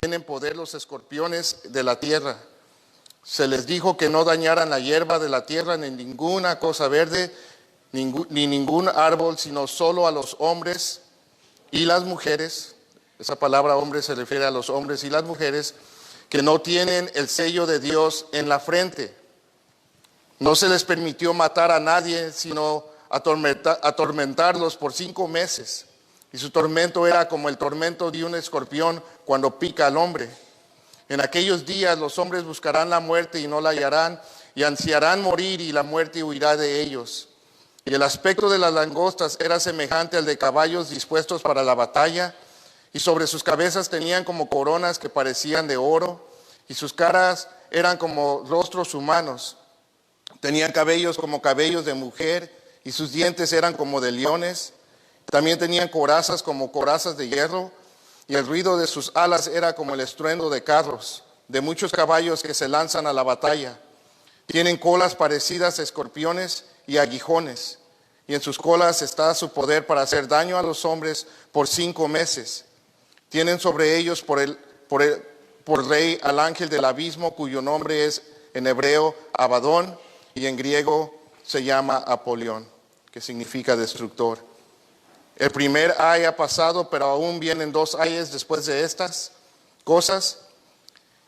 tienen poder los escorpiones de la tierra. Se les dijo que no dañaran la hierba de la tierra, ni ninguna cosa verde, ni ningún árbol, sino solo a los hombres y las mujeres. Esa palabra hombre se refiere a los hombres y las mujeres que no tienen el sello de Dios en la frente. No se les permitió matar a nadie, sino atormentarlos por 5 meses. Y su tormento era como el tormento de un escorpión cuando pica al hombre. En aquellos días los hombres buscarán la muerte y no la hallarán, y ansiarán morir y la muerte huirá de ellos. Y el aspecto de las langostas era semejante al de caballos dispuestos para la batalla, y sobre sus cabezas tenían como coronas que parecían de oro, y sus caras eran como rostros humanos. Tenían cabellos como cabellos de mujer, y sus dientes eran como de leones. También tenían corazas como corazas de hierro, y el ruido de sus alas era como el estruendo de carros, de muchos caballos que se lanzan a la batalla. Tienen colas parecidas a escorpiones y aguijones, y en sus colas está su poder para hacer daño a los hombres por 5 meses. Tienen sobre ellos por rey al ángel del abismo, cuyo nombre es en hebreo Abadón, y en griego se llama Apolión, que significa destructor. El primer ay ha pasado, pero aún vienen 2 ayes después de estas cosas.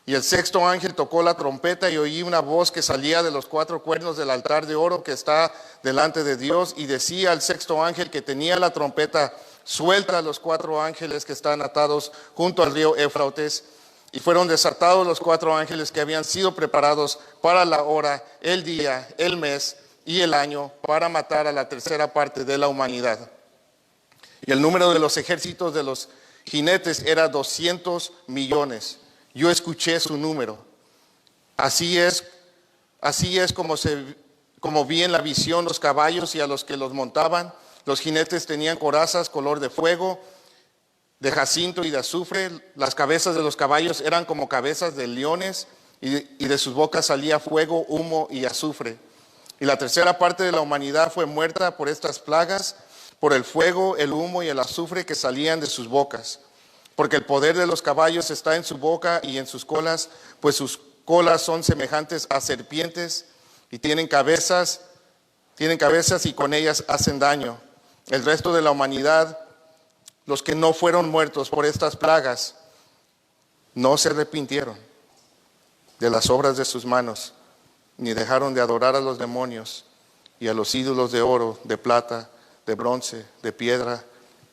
Y el 6º ángel tocó la trompeta y oí una voz que salía de los 4 cuernos del altar de oro que está delante de Dios, y decía al 6º ángel que tenía la trompeta: suelta a los 4 ángeles que están atados junto al río Éufrates. Y fueron desatados los 4 ángeles que habían sido preparados para la hora, el día, el mes y el año, para matar a la tercera parte de la humanidad. Y el número de los ejércitos de los jinetes era 200 millones. Yo escuché su número. Así es como vi en la visión los caballos y a los que los montaban. Los jinetes tenían corazas color de fuego, de jacinto y de azufre. Las cabezas de los caballos eran como cabezas de leones, y de sus bocas salía fuego, humo y azufre. Y la tercera parte de la humanidad fue muerta por estas plagas, por el fuego, el humo y el azufre que salían de sus bocas. Porque el poder de los caballos está en su boca y en sus colas, pues sus colas son semejantes a serpientes y tienen cabezas y con ellas hacen daño. El resto de la humanidad, los que no fueron muertos por estas plagas, no se arrepintieron de las obras de sus manos, ni dejaron de adorar a los demonios y a los ídolos de oro, de plata, de bronce, de piedra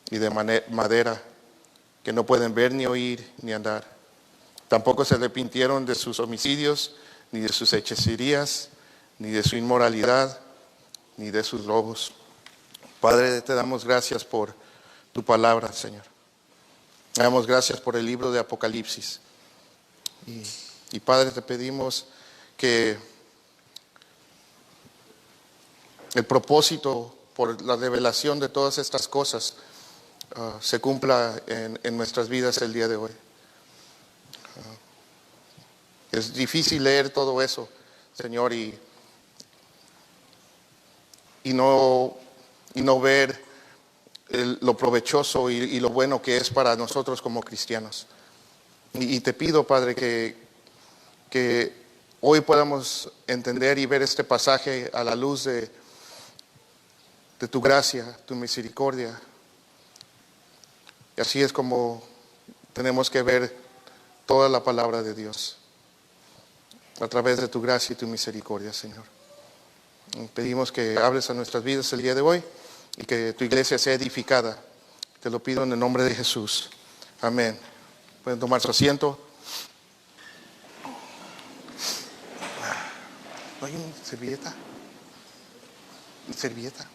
y de madera, que no pueden ver ni oír ni andar. Tampoco se arrepintieron de sus homicidios, ni de sus hechicerías, ni de su inmoralidad, ni de sus robos. Padre, te damos gracias por tu palabra, Señor. Te damos gracias por el libro de Apocalipsis. Y Padre, te pedimos que el propósito por la revelación de todas estas cosas se cumpla en nuestras vidas el día de hoy. Es difícil leer todo eso, Señor, y no ver lo provechoso y lo bueno que es para nosotros como cristianos. Y te pido, Padre, que hoy podamos entender y ver este pasaje a la luz de tu gracia, tu misericordia. Y así es como tenemos que ver toda la palabra de Dios, a través de tu gracia y tu misericordia, Señor. Pedimos que hables a nuestras vidas el día de hoy y que tu iglesia sea edificada. Te lo pido en el nombre de Jesús. Amén. Pueden tomar su asiento. ¿No hay una servilleta? ¿Una servilleta?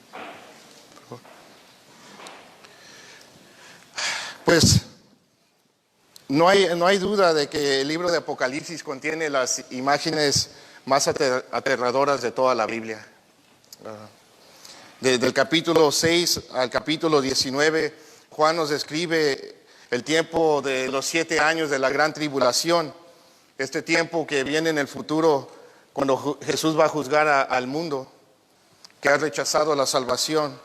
Por favor. Pues no hay duda de que el libro de Apocalipsis contiene las imágenes más aterradoras de toda la Biblia. Desde el capítulo 6 al capítulo 19, Juan nos describe el tiempo de los 7 años de la gran tribulación, este tiempo que viene en el futuro cuando Jesús va a juzgar al mundo que ha rechazado la salvación.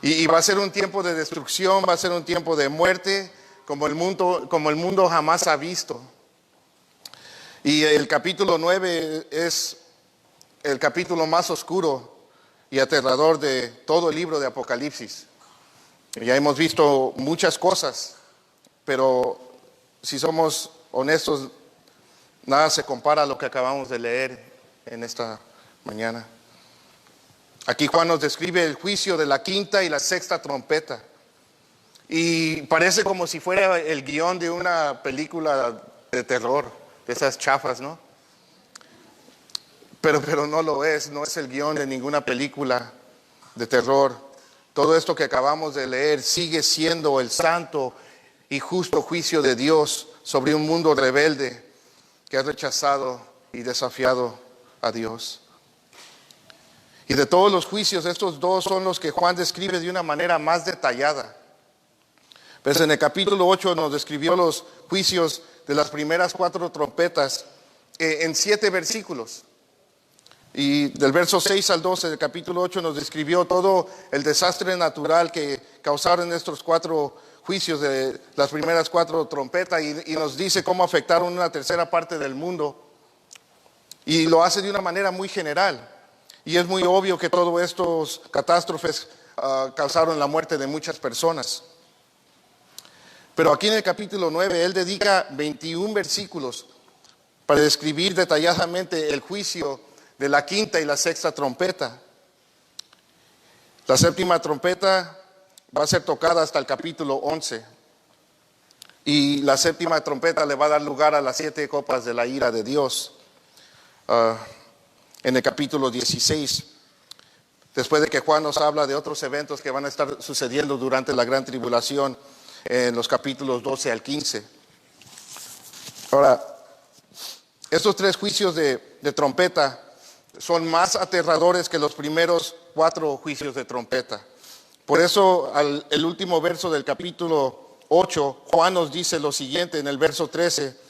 Y va a ser un tiempo de destrucción, va a ser un tiempo de muerte, como el mundo jamás ha visto. Y el capítulo 9 es el capítulo más oscuro y aterrador de todo el libro de Apocalipsis. Ya hemos visto muchas cosas, pero si somos honestos, nada se compara a lo que acabamos de leer en esta mañana. Aquí Juan nos describe el juicio de la quinta y la sexta trompeta. Y parece como si fuera el guión de una película de terror, de esas chafas, ¿no? Pero no lo es, no es el guión de ninguna película de terror. Todo esto que acabamos de leer sigue siendo el santo y justo juicio de Dios sobre un mundo rebelde que ha rechazado y desafiado a Dios. Y de todos los juicios, estos dos son los que Juan describe de una manera más detallada. Pues en el capítulo 8 nos describió los juicios de las primeras 4 trompetas en 7 versículos. Y del verso 6 al 12 del capítulo 8 nos describió todo el desastre natural que causaron estos 4 juicios de las primeras 4 trompetas y nos dice cómo afectaron una tercera parte del mundo. Y lo hace de una manera muy general. Y es muy obvio que todas estas catástrofes causaron la muerte de muchas personas. Pero aquí en el capítulo 9, él dedica 21 versículos para describir detalladamente el juicio de la quinta y la sexta trompeta. La séptima trompeta va a ser tocada hasta el capítulo 11. Y la séptima trompeta le va a dar lugar a las 7 copas de la ira de Dios. En el capítulo 16, después de que Juan nos habla de otros eventos que van a estar sucediendo durante la gran tribulación en los capítulos 12 al 15. Ahora, estos 3 juicios de trompeta son más aterradores que los primeros 4 juicios de trompeta. Por eso, el último verso del capítulo 8, Juan nos dice lo siguiente en el verso 13.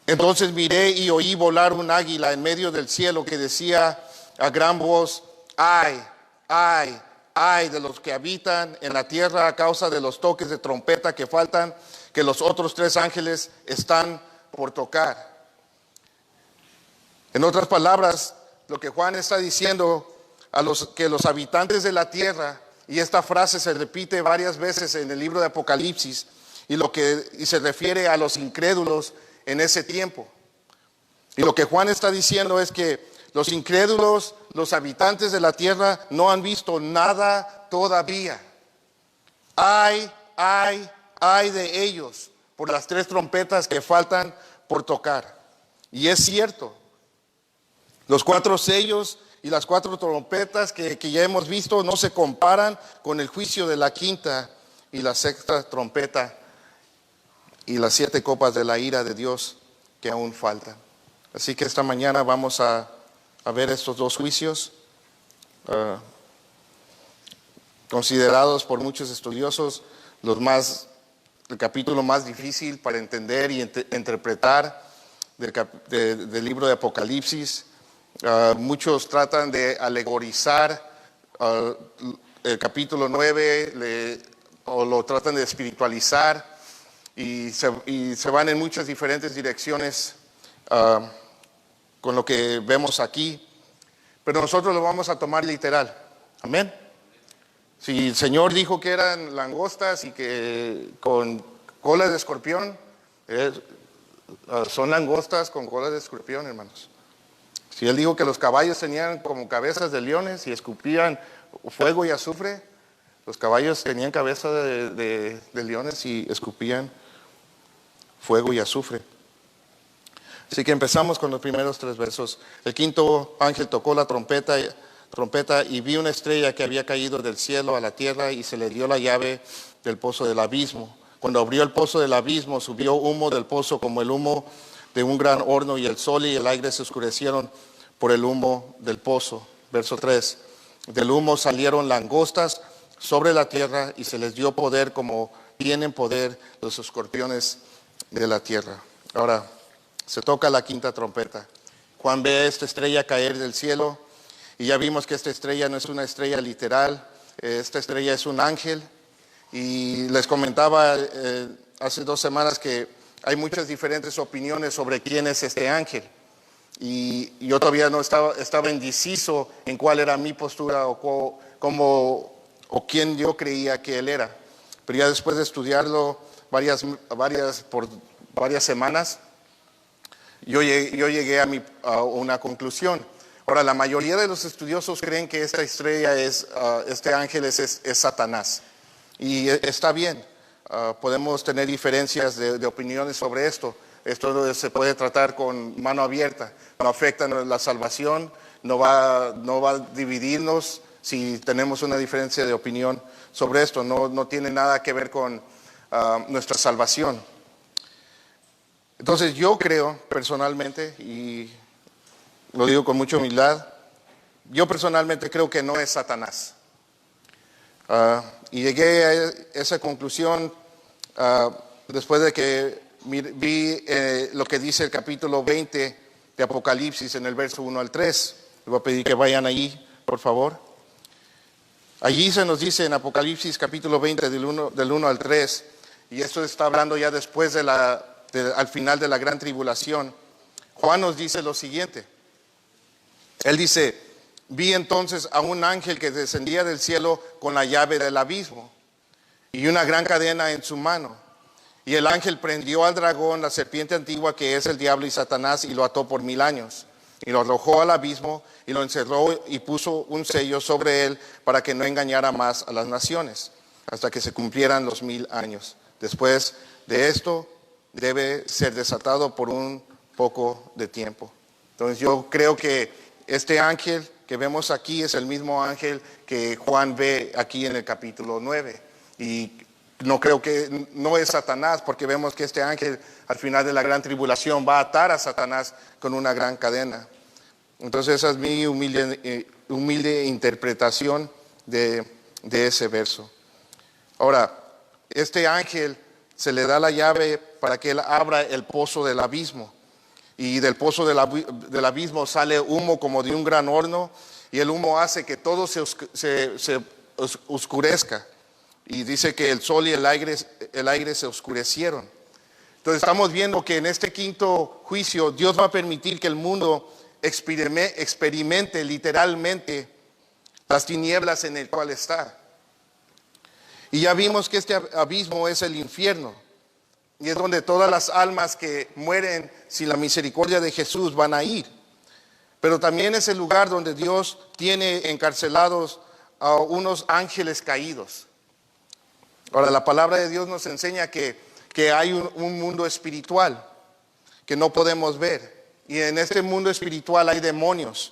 Entonces miré y oí volar un águila en medio del cielo que decía a gran voz: ay, ay, ay de los que habitan en la tierra a causa de los toques de trompeta que faltan, que los otros 3 ángeles están por tocar. En otras palabras, lo que Juan está diciendo que los habitantes de la tierra, y esta frase se repite varias veces en el libro de Apocalipsis, y se refiere a los incrédulos en ese tiempo. Y lo que Juan está diciendo es que los incrédulos, los habitantes de la tierra, no han visto nada todavía. Ay de ellos por las 3 trompetas que faltan por tocar. Y es cierto, los 4 sellos y las 4 trompetas que ya hemos visto no se comparan con el juicio de la quinta y la sexta trompeta y las 7 copas de la ira de Dios que aún faltan. Así que esta mañana vamos a ver estos 2 juicios, considerados por muchos estudiosos el capítulo más difícil para entender y interpretar del libro de Apocalipsis. Muchos tratan de alegorizar el capítulo 9 o lo tratan de espiritualizar. Y se van en muchas diferentes direcciones con lo que vemos aquí. Pero nosotros lo vamos a tomar literal. Amén. Si el Señor dijo que eran langostas y que con cola de escorpión, son langostas con cola de escorpión, hermanos. Si Él dijo que los caballos tenían como cabezas de leones y escupían fuego y azufre, los caballos tenían cabeza de leones y escupían fuego y azufre. Así que empezamos con los primeros 3 versos. El quinto ángel tocó la trompeta y vi una estrella que había caído del cielo a la tierra y se le dio la llave del pozo del abismo. Cuando abrió el pozo del abismo, subió humo del pozo como el humo de un gran horno, y el sol y el aire se oscurecieron por el humo del pozo. Verso 3. Del humo salieron langostas sobre la tierra y se les dio poder como tienen poder los escorpiones de la tierra. Ahora se toca la quinta trompeta. Juan ve a esta estrella caer del cielo y ya vimos que esta estrella no es una estrella literal, esta estrella es un ángel. Y les comentaba hace 2 semanas que hay muchas diferentes opiniones sobre quién es este ángel. Y yo todavía no estaba indeciso en cuál era mi postura o quién yo creía que él era. Pero ya después de estudiarlo por varias semanas, yo llegué a una conclusión. Ahora, la mayoría de los estudiosos creen que esta estrella este ángel es Satanás. Y está bien, podemos tener diferencias de opiniones sobre esto. Esto se puede tratar con mano abierta, no afecta la salvación, no va a dividirnos si tenemos una diferencia de opinión sobre esto, no tiene nada que ver con nuestra salvación. Entonces yo creo personalmente, y lo digo con mucha humildad, yo personalmente creo que no es Satanás. Y llegué a esa conclusión después de que vi lo que dice el capítulo 20 de Apocalipsis en el verso 1 al 3. Les voy a pedir que vayan allí, por favor. Allí se nos dice en Apocalipsis capítulo 20 del 1 al 3, y esto está hablando ya después al final de la gran tribulación. Juan nos dice lo siguiente. Él dice: vi entonces a un ángel que descendía del cielo con la llave del abismo y una gran cadena en su mano. Y el ángel prendió al dragón, la serpiente antigua que es el diablo y Satanás, y lo ató por 1000 años. Y lo arrojó al abismo y lo encerró y puso un sello sobre él para que no engañara más a las naciones, hasta que se cumplieran los 1000 años. Después de esto debe ser desatado por un poco de tiempo. Entonces yo creo que este ángel que vemos aquí es el mismo ángel que Juan ve aquí en el capítulo 9. Y no creo que no es Satanás, porque vemos que este ángel al final de la gran tribulación va a atar a Satanás con una gran cadena. Entonces esa es mi humilde interpretación de ese verso. Ahora, este ángel se le da la llave para que él abra el pozo del abismo. Y del pozo del abismo sale humo como de un gran horno, y el humo hace que todo se oscurezca. Y dice que el sol y el aire se oscurecieron. Entonces estamos viendo que en este quinto juicio Dios va a permitir que el mundo experimente literalmente las tinieblas en el cual está. Y ya vimos que este abismo es el infierno. Y es donde todas las almas que mueren sin la misericordia de Jesús van a ir. Pero también es el lugar donde Dios tiene encarcelados a unos ángeles caídos. Ahora, la palabra de Dios nos enseña que hay un mundo espiritual que no podemos ver. Y en este mundo espiritual hay demonios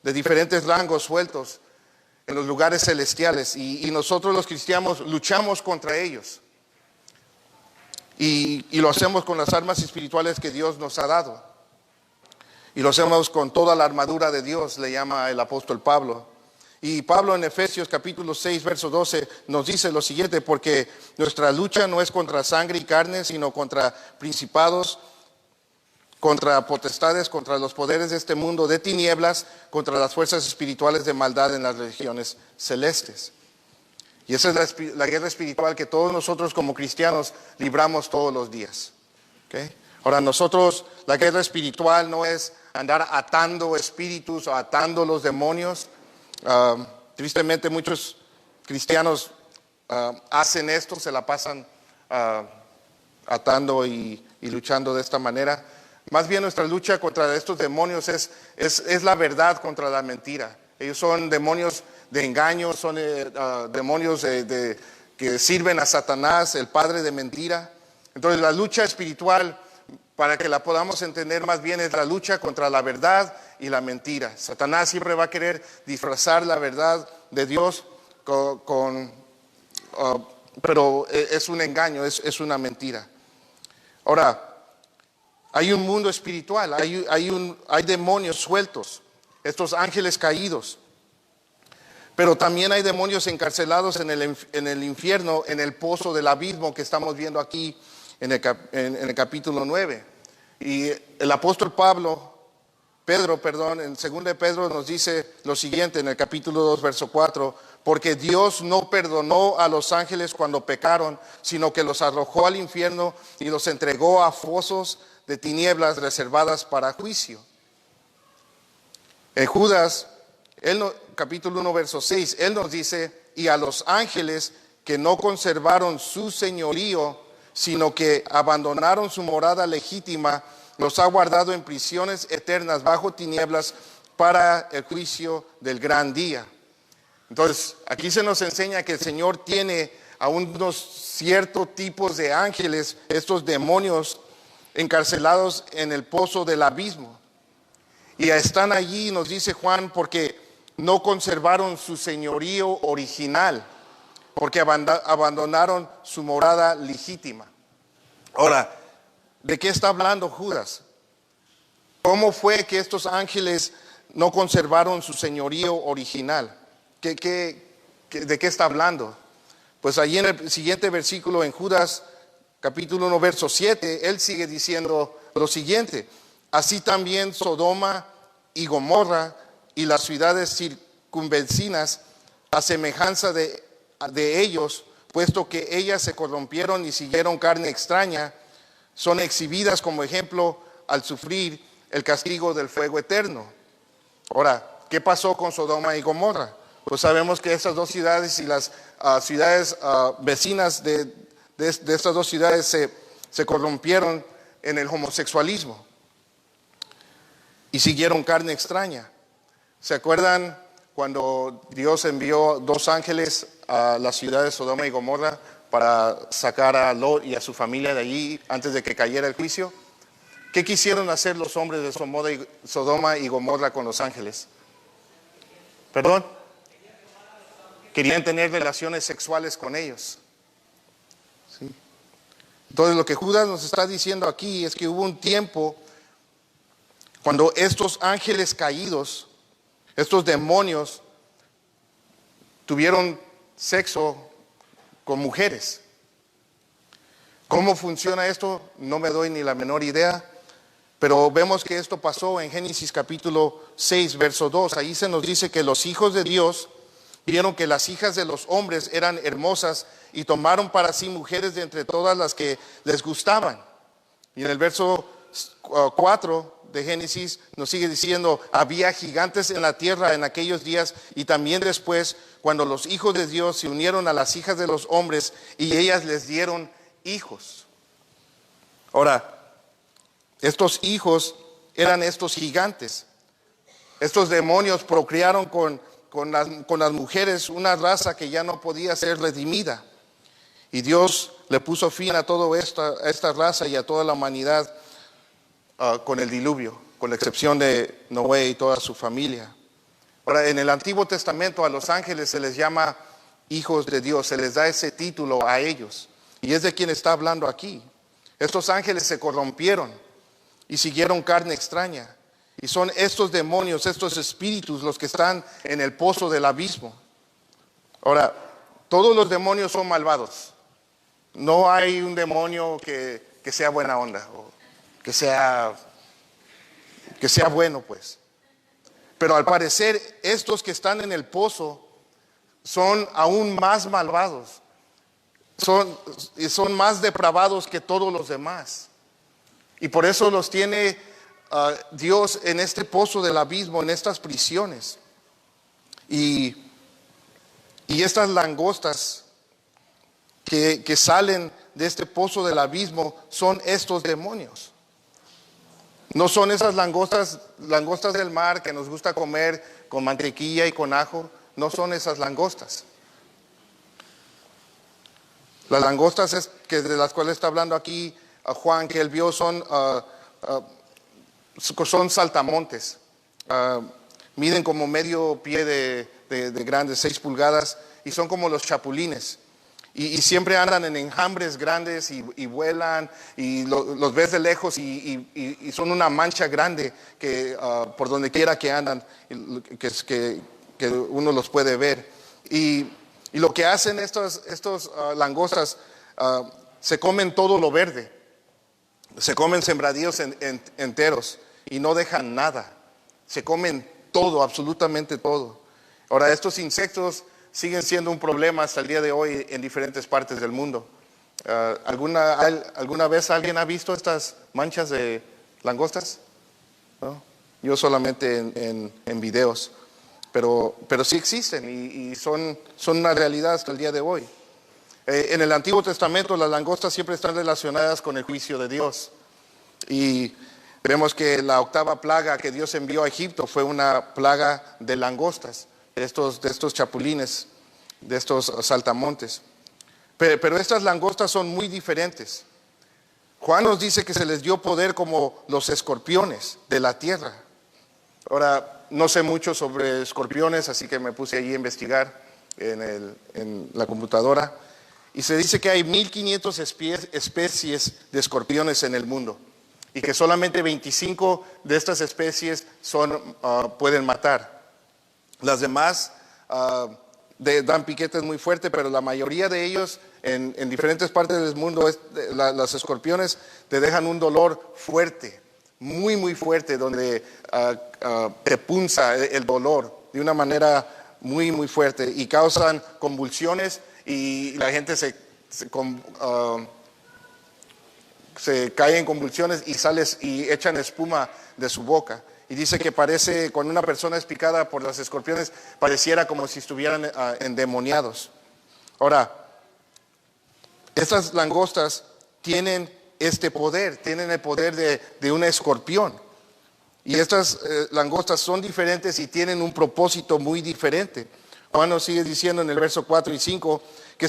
de diferentes rangos sueltos en los lugares celestiales. Y nosotros los cristianos luchamos contra ellos. Y lo hacemos con las armas espirituales que Dios nos ha dado. Y lo hacemos con toda la armadura de Dios, le llama el apóstol Pablo. Y Pablo en Efesios capítulo 6, verso 12 nos dice lo siguiente: porque nuestra lucha no es contra sangre y carne, sino contra principados, contra potestades, contra los poderes de este mundo de tinieblas, contra las fuerzas espirituales de maldad en las regiones celestes. Y esa es la guerra espiritual que todos nosotros como cristianos libramos todos los días. ¿Okay? Ahora nosotros, la guerra espiritual no es andar atando espíritus o atando los demonios. Tristemente muchos cristianos hacen esto, se la pasan atando y luchando de esta manera. Más bien nuestra lucha contra estos demonios es la verdad contra la mentira. Ellos son demonios de engaño, son demonios que sirven a Satanás, el padre de mentira. Entonces la lucha espiritual, para que la podamos entender más bien, es la lucha contra la verdad y la mentira. Satanás siempre va a querer disfrazar la verdad de Dios pero es un engaño, es una mentira. Ahora, hay un mundo espiritual, hay demonios sueltos, estos ángeles caídos. Pero también hay demonios encarcelados en el infierno, en el pozo del abismo que estamos viendo aquí en el capítulo 9. Y el apóstol Pedro, en 2 de Pedro nos dice lo siguiente en el capítulo 2, verso 4: porque Dios no perdonó a los ángeles cuando pecaron, sino que los arrojó al infierno y los entregó a fosos de tinieblas reservadas para juicio. En Judas, capítulo 1, verso 6, él nos dice, y a los ángeles que no conservaron su señorío, sino que abandonaron su morada legítima, los ha guardado en prisiones eternas bajo tinieblas para el juicio del gran día. Entonces, aquí se nos enseña que el Señor tiene a unos ciertos tipos de ángeles, estos demonios encarcelados en el pozo del abismo. Y están allí, nos dice Juan, porque no conservaron su señorío original, porque abandonaron su morada legítima. Ahora, ¿de qué está hablando Judas? ¿Cómo fue que estos ángeles no conservaron su señorío original? ¿De qué está hablando? Pues allí en el siguiente versículo, en Judas capítulo 1, verso 7, él sigue diciendo lo siguiente: así también Sodoma y Gomorra y las ciudades circunvecinas, a semejanza de ellos, puesto que ellas se corrompieron y siguieron carne extraña, son exhibidas como ejemplo al sufrir el castigo del fuego eterno. Ahora, ¿qué pasó con Sodoma y Gomorra? Pues sabemos que estas dos ciudades y las ciudades vecinas de estas dos ciudades se corrompieron en el homosexualismo y siguieron carne extraña. ¿Se acuerdan cuando Dios envió 2 ángeles a la ciudad de Sodoma y Gomorra para sacar a Lot y a su familia de allí antes de que cayera el juicio? ¿Qué quisieron hacer los hombres de Sodoma y Gomorra con los ángeles? ¿Perdón? Querían tener relaciones sexuales con ellos. ¿Sí? Entonces lo que Judas nos está diciendo aquí es que hubo un tiempo cuando estos ángeles caídos, estos demonios, tuvieron sexo con mujeres. ¿Cómo funciona esto? No me doy ni la menor idea, pero vemos que esto pasó en Génesis capítulo 6, verso 2. Ahí se nos dice que los hijos de Dios vieron que las hijas de los hombres eran hermosas y tomaron para sí mujeres de entre todas las que les gustaban. Y en el verso 4 de Génesis nos sigue diciendo: había gigantes en la tierra en aquellos días y también después, cuando los hijos de Dios se unieron a las hijas de los hombres y ellas les dieron hijos. Ahora, estos hijos eran estos gigantes. Estos demonios procrearon con las mujeres una raza que ya no podía ser redimida. Y Dios le puso fin a toda esta raza y a toda la humanidad con el diluvio, con la excepción de Noé y toda su familia. Ahora, en el Antiguo Testamento a los ángeles se les llama hijos de Dios, se les da ese título a ellos. Y es de quien está hablando aquí. Estos ángeles se corrompieron y siguieron carne extraña. Y son estos demonios, estos espíritus los que están en el pozo del abismo. Ahora, todos los demonios son malvados. No hay un demonio que sea buena onda o que sea bueno, pues. Pero al parecer estos que están en el pozo son aún más malvados. Son más depravados que todos los demás. Y por eso los tiene Dios en este pozo del abismo, en estas prisiones. Y estas langostas que salen de este pozo del abismo son estos demonios. No son esas langostas del mar que nos gusta comer con mantequilla y con ajo. No son esas langostas. Las langostas de las cuales está hablando aquí Juan, que él vio, son saltamontes. Miden como medio pie de grandes, 6 pulgadas, y son como los chapulines. Y siempre andan en enjambres grandes y vuelan, y los ves de lejos y son una mancha grande que por donde quiera que andan, que uno los puede ver. Y lo que hacen estos langostas, se comen todo lo verde, se comen sembradíos enteros y no dejan nada, se comen todo, absolutamente todo. Ahora, estos insectos siguen siendo un problema hasta el día de hoy en diferentes partes del mundo. ¿Alguna vez alguien ha visto estas manchas de langostas? ¿No? Yo solamente en videos, pero sí existen y son una realidad hasta el día de hoy. En el Antiguo Testamento las langostas siempre están relacionadas con el juicio de Dios. Y vemos que la octava plaga que Dios envió a Egipto fue una plaga de langostas, de estos chapulines, de estos saltamontes. Pero estas langostas son muy diferentes. Juan nos dice que se les dio poder como los escorpiones de la tierra. Ahora, no sé mucho sobre escorpiones, así que me puse allí a investigar en la computadora. Y se dice que hay 1500 especies de escorpiones en el mundo. Y que solamente 25 de estas especies pueden matar. Las demás dan piquetes muy fuertes, pero la mayoría de ellos en diferentes partes del mundo, las escorpiones te dejan un dolor fuerte, muy muy fuerte, donde te punza el dolor de una manera muy muy fuerte y causan convulsiones y la gente se cae en convulsiones y echan espuma de su boca. Y dice que parece, cuando una persona es picada por las escorpiones, pareciera como si estuvieran endemoniados. Ahora, estas langostas tienen este poder, tienen el poder de un escorpión. Y estas langostas son diferentes y tienen un propósito muy diferente. Juan nos sigue diciendo en el verso 4 y 5 que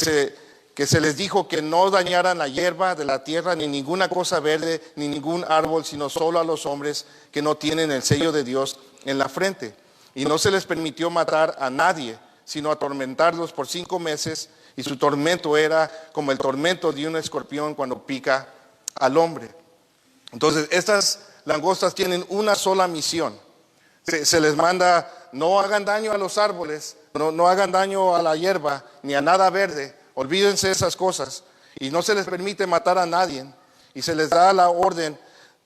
se les dijo que no dañaran la hierba de la tierra, ni ninguna cosa verde, ni ningún árbol, sino solo a los hombres que no tienen el sello de Dios en la frente. Y no se les permitió matar a nadie, sino atormentarlos por 5 meses, y su tormento era como el tormento de un escorpión cuando pica al hombre. Entonces, estas langostas tienen una sola misión. Se les manda, no hagan daño a los árboles, no hagan daño a la hierba, ni a nada verde. Olvídense de esas cosas y no se les permite matar a nadie y se les da la orden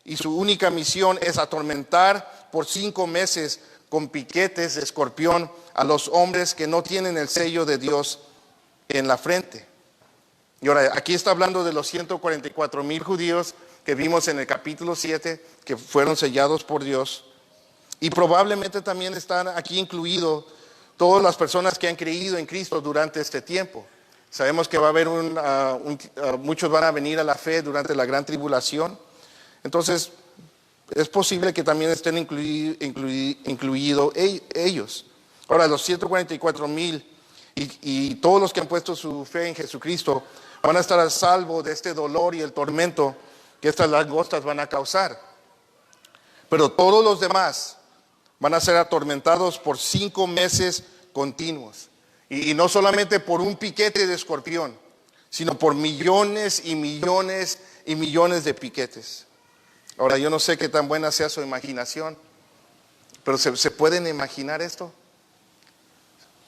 y su única misión es atormentar por 5 meses con piquetes de escorpión a los hombres que no tienen el sello de Dios en la frente. Y ahora aquí está hablando de los 144,000 judíos que vimos en el capítulo 7 que fueron sellados por Dios, y probablemente también están aquí incluidos todas las personas que han creído en Cristo durante este tiempo. Sabemos que va a haber muchos van a venir a la fe durante la gran tribulación. Entonces, es posible que también estén incluidos ellos. Ahora, los 144,000 y todos los que han puesto su fe en Jesucristo van a estar a salvo de este dolor y el tormento que estas langostas van a causar. Pero todos los demás van a ser atormentados por 5 meses continuos. Y no solamente por un piquete de escorpión, sino por millones y millones y millones de piquetes. Ahora, yo no sé qué tan buena sea su imaginación, pero ¿se pueden imaginar esto?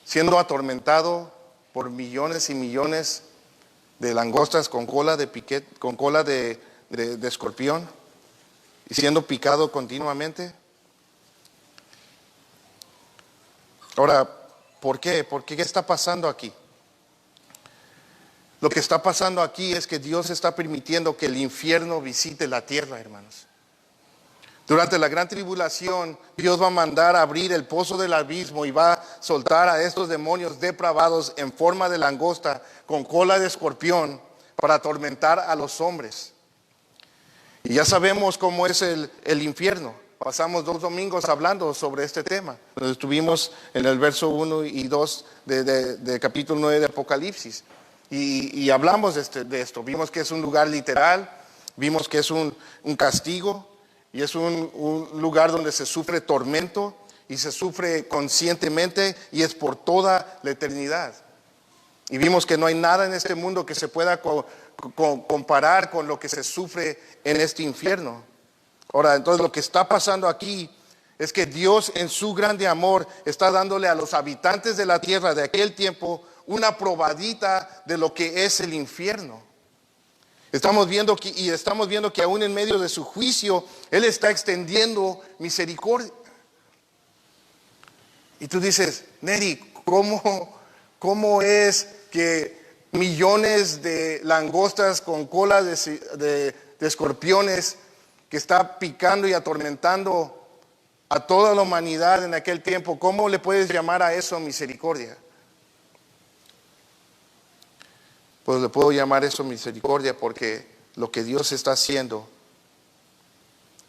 Siendo atormentado por millones y millones de langostas con cola de escorpión y siendo picado continuamente. Ahora, ¿por qué? ¿Qué está pasando aquí? Lo que está pasando aquí es que Dios está permitiendo que el infierno visite la tierra, hermanos. Durante la gran tribulación, Dios va a mandar a abrir el pozo del abismo y va a soltar a estos demonios depravados en forma de langosta con cola de escorpión para atormentar a los hombres. Y ya sabemos cómo es el infierno. Pasamos 2 domingos hablando sobre este tema. Estuvimos en el verso 1 y 2 de capítulo 9 de Apocalipsis. Y hablamos de esto. Vimos que es un lugar literal. Vimos que es un castigo. Y es un lugar donde se sufre tormento. Y se sufre conscientemente. Y es por toda la eternidad. Y vimos que no hay nada en este mundo que se pueda comparar con lo que se sufre en este infierno. Ahora, entonces lo que está pasando aquí es que Dios en su grande amor está dándole a los habitantes de la tierra de aquel tiempo una probadita de lo que es el infierno. Estamos viendo que aún en medio de su juicio, Él está extendiendo misericordia. Y tú dices, Neri, ¿Cómo es que millones de langostas con cola de escorpiones que está picando y atormentando a toda la humanidad en aquel tiempo, cómo le puedes llamar a eso misericordia? Pues le puedo llamar eso misericordia porque lo que Dios está haciendo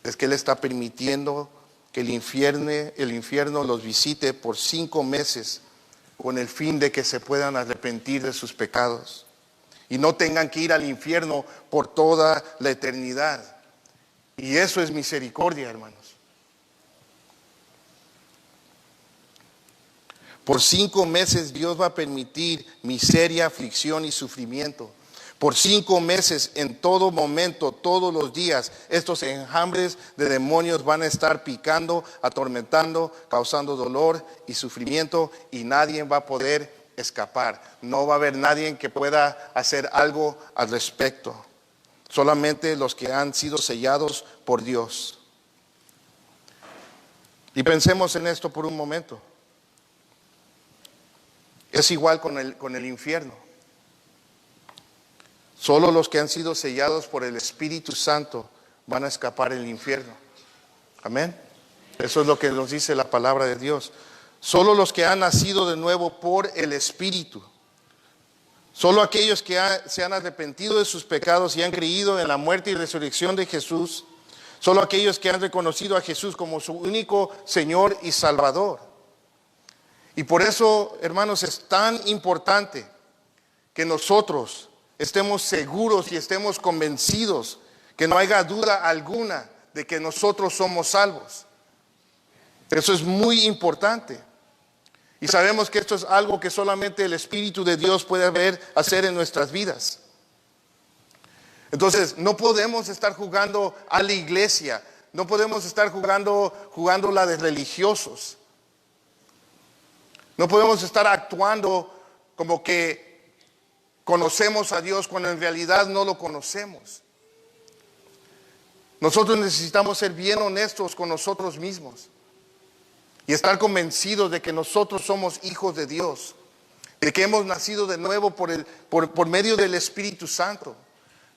es que Él está permitiendo que el infierno los visite por 5 meses con el fin de que se puedan arrepentir de sus pecados y no tengan que ir al infierno por toda la eternidad. Y eso es misericordia, hermanos. Por 5 meses Dios va a permitir miseria, aflicción y sufrimiento. Por 5 meses, en todo momento, todos los días, estos enjambres de demonios van a estar picando, atormentando, causando dolor y sufrimiento, y nadie va a poder escapar. No va a haber nadie que pueda hacer algo al respecto. Solamente los que han sido sellados por Dios. Y pensemos en esto por un momento. Es igual con el infierno. Solo los que han sido sellados por el Espíritu Santo van a escapar del infierno. Amén. Eso es lo que nos dice la palabra de Dios. Solo los que han nacido de nuevo por el Espíritu. Solo aquellos que se han arrepentido de sus pecados y han creído en la muerte y resurrección de Jesús. Solo aquellos que han reconocido a Jesús como su único Señor y Salvador. Y por eso, hermanos, es tan importante que nosotros estemos seguros y estemos convencidos, que no haya duda alguna de que nosotros somos salvos. Eso es muy importante. Y sabemos que esto es algo que solamente el Espíritu de Dios puede hacer en nuestras vidas. Entonces, no podemos estar jugando a la iglesia, no podemos estar jugando la de religiosos. No podemos estar actuando como que conocemos a Dios cuando en realidad no lo conocemos. Nosotros necesitamos ser bien honestos con nosotros mismos y estar convencidos de que nosotros somos hijos de Dios, de que hemos nacido de nuevo por medio del Espíritu Santo,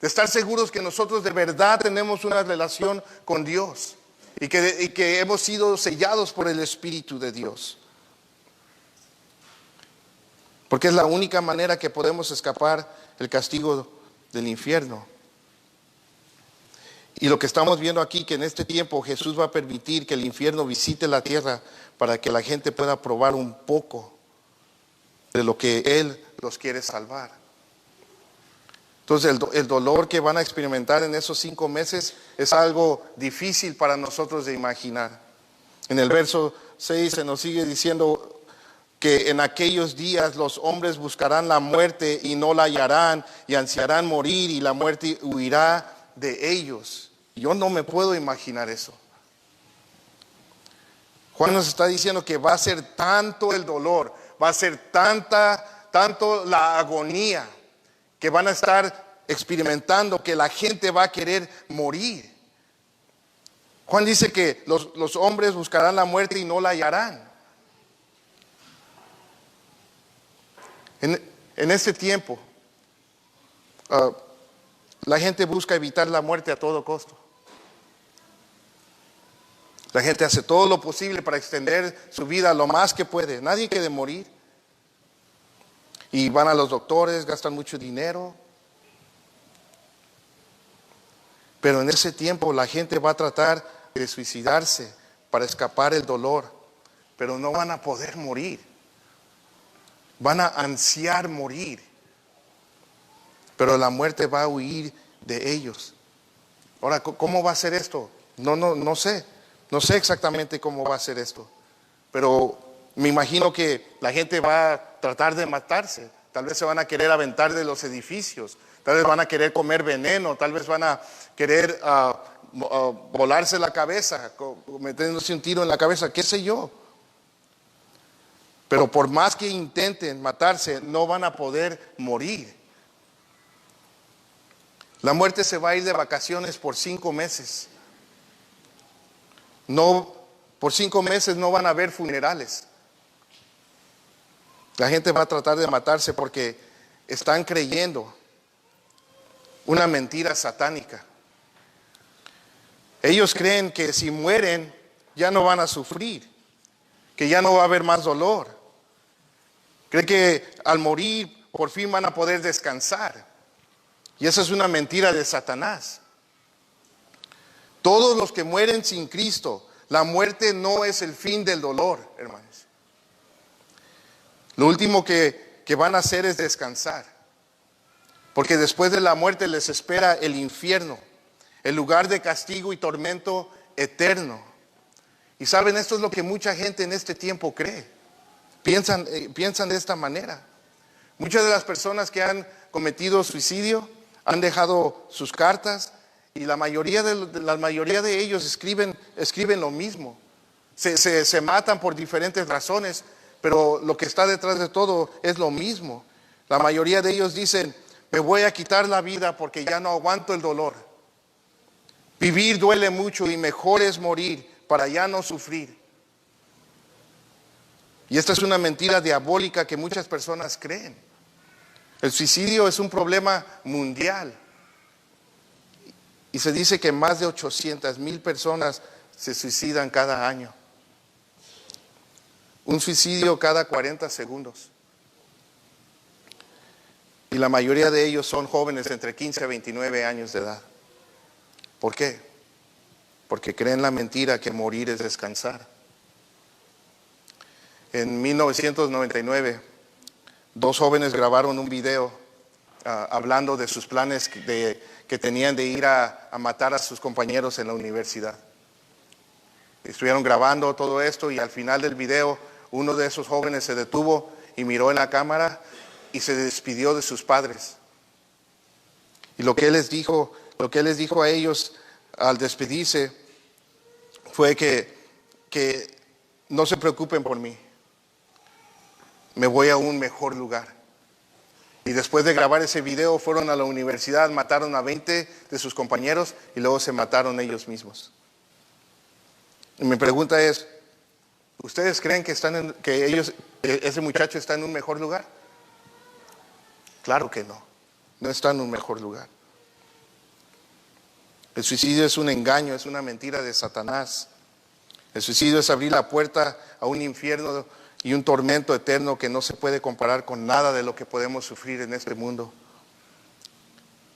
de estar seguros que nosotros de verdad tenemos una relación con Dios y que hemos sido sellados por el Espíritu de Dios. Porque es la única manera que podemos escapar el castigo del infierno. Y lo que estamos viendo aquí, que en este tiempo Jesús va a permitir que el infierno visite la tierra para que la gente pueda probar un poco de lo que Él los quiere salvar. Entonces el dolor que van a experimentar en esos 5 meses es algo difícil para nosotros de imaginar. En el verso 6 se nos sigue diciendo que en aquellos días los hombres buscarán la muerte y no la hallarán, y ansiarán morir y la muerte huirá de ellos. Yo no me puedo imaginar eso. Juan nos está diciendo que va a ser tanto el dolor, va a ser tanto la agonía que van a estar experimentando que la gente va a querer morir. Juan dice que los hombres buscarán la muerte y no la hallarán. En este tiempo, la gente busca evitar la muerte a todo costo. La gente hace todo lo posible para extender su vida lo más que puede. Nadie quiere morir. Y van a los doctores, gastan mucho dinero. Pero en ese tiempo la gente va a tratar de suicidarse para escapar el dolor. Pero no van a poder morir. Van a ansiar morir. Pero la muerte va a huir de ellos. Ahora, ¿cómo va a ser esto? No sé. No sé exactamente cómo va a ser esto. Pero me imagino que la gente va a tratar de matarse. Tal vez se van a querer aventar de los edificios. Tal vez van a querer comer veneno. Tal vez van a querer volarse la cabeza, metiéndose un tiro en la cabeza, qué sé yo. Pero por más que intenten matarse, no van a poder morir. La muerte se va a ir de vacaciones por 5 meses. No, por 5 meses no van a haber funerales. La gente va a tratar de matarse porque están creyendo una mentira satánica. Ellos creen que si mueren ya no van a sufrir, que ya no va a haber más dolor. Creen que al morir por fin van a poder descansar. Y esa es una mentira de Satanás. Todos los que mueren sin Cristo, la muerte no es el fin del dolor, hermanos. Lo último que van a hacer es descansar. Porque después de la muerte les espera el infierno, el lugar de castigo y tormento eterno. Y saben, esto es lo que mucha gente en este tiempo cree. Piensan de esta manera. Muchas de las personas que han cometido suicidio han dejado sus cartas y la mayoría de ellos escriben lo mismo. Se matan por diferentes razones, pero lo que está detrás de todo es lo mismo. La mayoría de ellos dicen: me voy a quitar la vida porque ya no aguanto el dolor. Vivir duele mucho y mejor es morir para ya no sufrir. Y esta es una mentira diabólica que muchas personas creen. El suicidio es un problema mundial. Y se dice que más de 800,000 personas se suicidan cada año. Un suicidio cada 40 segundos. Y la mayoría de ellos son jóvenes entre 15 a 29 años de edad. ¿Por qué? Porque creen la mentira que morir es descansar. En 1999, 2 jóvenes grabaron un video hablando de sus planes que tenían de ir a matar a sus compañeros en la universidad. Estuvieron grabando todo esto y al final del video uno de esos jóvenes se detuvo y miró en la cámara y se despidió de sus padres. Y lo que él les dijo a ellos al despedirse fue que no se preocupen por mí. Me voy a un mejor lugar. Y después de grabar ese video fueron a la universidad, mataron a 20 de sus compañeros y luego se mataron ellos mismos. Y mi pregunta es, ¿ustedes creen que ese muchacho está en un mejor lugar? Claro que no está en un mejor lugar. El suicidio es un engaño, es una mentira de Satanás. El suicidio es abrir la puerta a un infierno y un tormento eterno que no se puede comparar con nada de lo que podemos sufrir en este mundo.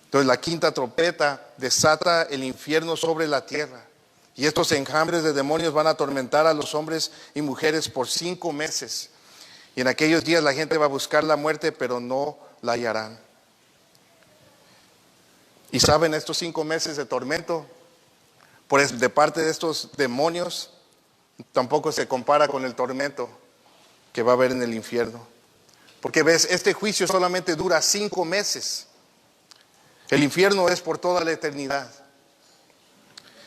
Entonces la quinta trompeta desata el infierno sobre la tierra. Y estos enjambres de demonios van a atormentar a los hombres y mujeres por 5 meses. Y en aquellos días la gente va a buscar la muerte, pero no la hallarán. Y saben, estos 5 meses de tormento, de parte de estos demonios, tampoco se compara con el tormento que va a haber en el infierno. Porque ves, este juicio solamente dura 5 meses. El infierno es por toda la eternidad.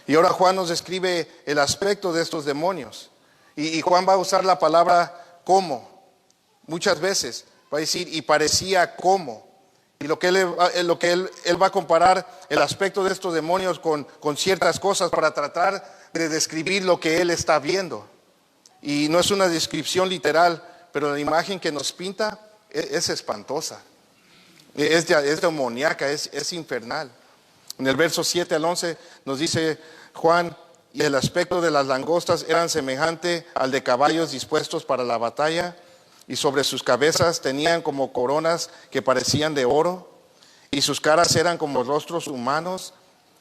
Y ahora Juan nos describe el aspecto de estos demonios. Y Juan va a usar la palabra como. Muchas veces va a decir, y parecía como. Y lo que él va a comparar el aspecto de estos demonios con ciertas cosas para tratar de describir lo que él está viendo. Y no es una descripción literal, pero la imagen que nos pinta es espantosa. Es demoníaca, es infernal. En el verso 7 al 11 nos dice Juan, y el aspecto de las langostas eran semejante al de caballos dispuestos para la batalla, y sobre sus cabezas tenían como coronas que parecían de oro, y sus caras eran como rostros humanos,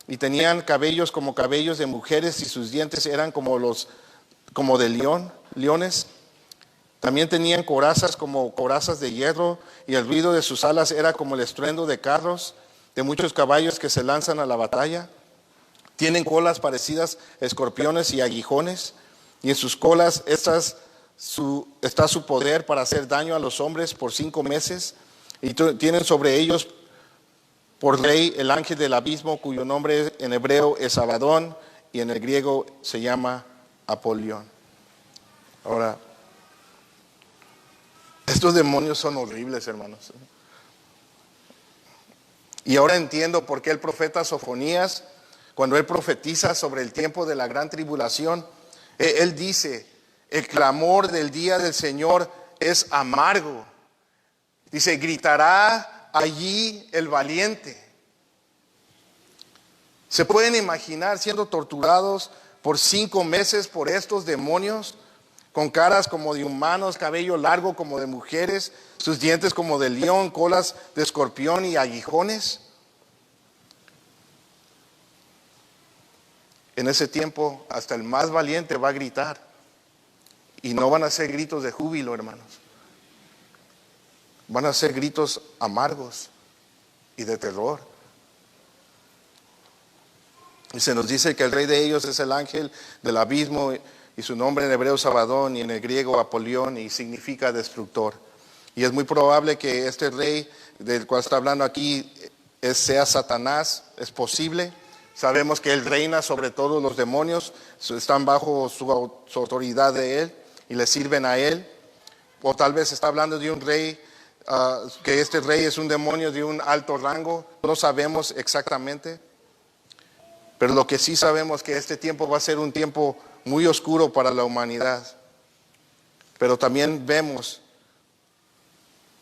y tenían cabellos como cabellos de mujeres, y sus dientes eran como de leones. También tenían corazas como corazas de hierro, y el ruido de sus alas era como el estruendo de carros, de muchos caballos que se lanzan a la batalla. Tienen colas parecidas a escorpiones y aguijones, y en sus colas está su poder para hacer daño a los hombres por 5 meses, y tienen sobre ellos por rey el ángel del abismo, cuyo nombre en hebreo es Abadón, y en el griego se llama Apolión. Ahora, estos demonios son horribles, hermanos. Y ahora entiendo por qué el profeta Sofonías, cuando él profetiza sobre el tiempo de la gran tribulación, él dice, el clamor del día del Señor es amargo. Dice, gritará allí el valiente. ¿Se pueden imaginar siendo torturados por 5 meses por estos demonios? Con caras como de humanos, cabello largo como de mujeres, sus dientes como de león, colas de escorpión y aguijones. En ese tiempo, hasta el más valiente va a gritar. Y no van a ser gritos de júbilo, hermanos. Van a ser gritos amargos y de terror. Y se nos dice que el rey de ellos es el ángel del abismo, y su nombre en hebreo es Abadón y en el griego Apolión, y significa destructor. Y es muy probable que este rey del cual está hablando aquí sea Satanás. Es posible. Sabemos que él reina sobre todos los demonios, están bajo su autoridad de él y le sirven a él. O tal vez está hablando de un rey, que este rey es un demonio de un alto rango. No sabemos exactamente. Pero lo que sí sabemos es que este tiempo va a ser un tiempo muy oscuro para la humanidad. Pero también vemos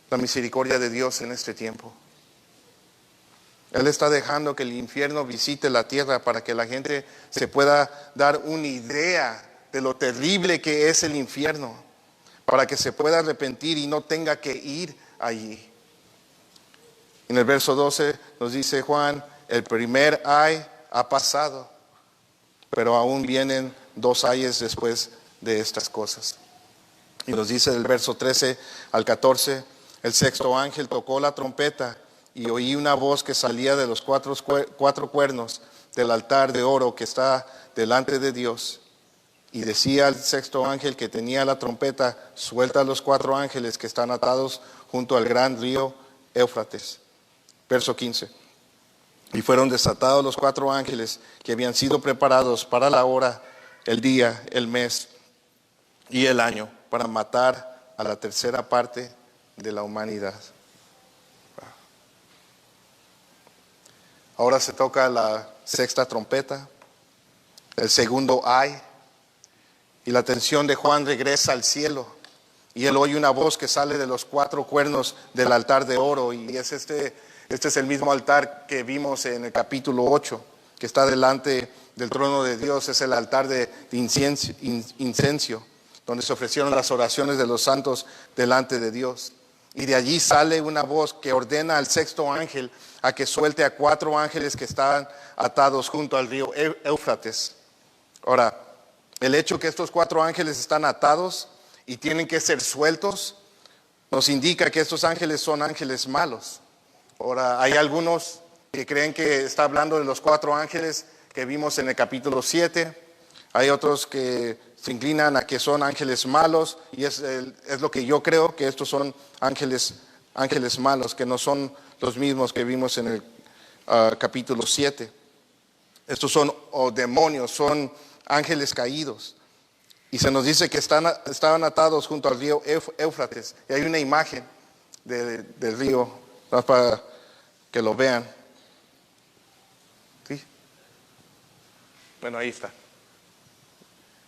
la misericordia de Dios en este tiempo. Él está dejando que el infierno visite la tierra para que la gente se pueda dar una idea de lo terrible que es el infierno, para que se pueda arrepentir y no tenga que ir allí. En el verso 12 nos dice Juan, el primer ay ha pasado, pero aún vienen 2 ayes después de estas cosas. Y nos dice el verso 13 al 14, el sexto ángel tocó la trompeta y oí una voz que salía de los 4 cuernos del altar de oro que está delante de Dios. Y decía al sexto ángel que tenía la trompeta, suelta a los 4 ángeles que están atados junto al gran río Éufrates. Verso 15. Y fueron desatados los 4 ángeles que habían sido preparados para la hora, el día, el mes y el año, para matar a la tercera parte de la humanidad. Ahora se toca la sexta trompeta, el segundo ay, y la atención de Juan regresa al cielo. Y él oye una voz que sale de los 4 cuernos del altar de oro, y es este es el mismo altar que vimos en el capítulo 8, que está delante del trono de Dios. Es el altar de incencio, donde se ofrecieron las oraciones de los santos delante de Dios. Y de allí sale una voz que ordena al sexto ángel a que suelte a 4 ángeles que estaban atados junto al río Éufrates. Ahora, el hecho que estos 4 ángeles están atados y tienen que ser sueltos nos indica que estos ángeles son ángeles malos. Ahora, hay algunos que creen que está hablando de los 4 ángeles que vimos en el capítulo 7. Hay otros que se inclinan a que son ángeles malos, y es lo que yo creo, que estos son ángeles malos, que no son los mismos que vimos en el capítulo 7. Estos son demonios, son ángeles caídos. Y se nos dice que estaban atados junto al río Éufrates. Y hay una imagen del río, para que lo vean. ¿Sí? Bueno, ahí está.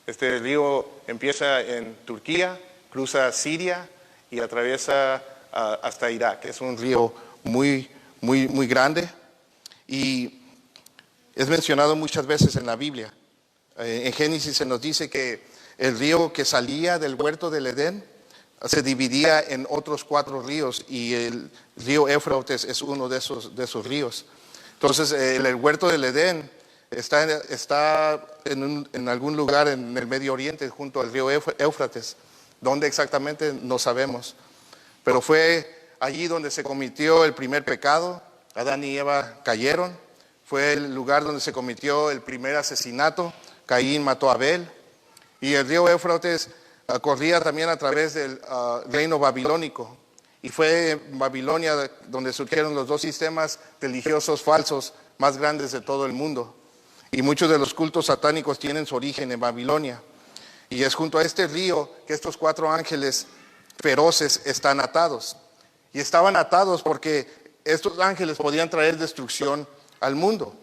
Este río empieza en Turquía, cruza Siria y atraviesa hasta Irak. Es un río muy grande y es mencionado muchas veces en la Biblia. En Génesis se nos dice que el río que salía del huerto del Edén se dividía en otros 4 ríos, y el río Éufrates es uno de esos ríos. Entonces el huerto del Edén está en algún lugar en el Medio Oriente junto al río Éufrates. ¿Dónde exactamente? No sabemos. Pero fue allí donde se cometió el primer pecado. Adán y Eva cayeron. Fue el lugar donde se cometió el primer asesinato. Caín mató a Abel. Y el río Éufrates corría también a través del reino babilónico. Y fue en Babilonia donde surgieron los 2 sistemas religiosos falsos más grandes de todo el mundo. Y muchos de los cultos satánicos tienen su origen en Babilonia. Y es junto a este río que estos 4 ángeles feroces están atados. Y estaban atados porque estos ángeles podían traer destrucción al mundo.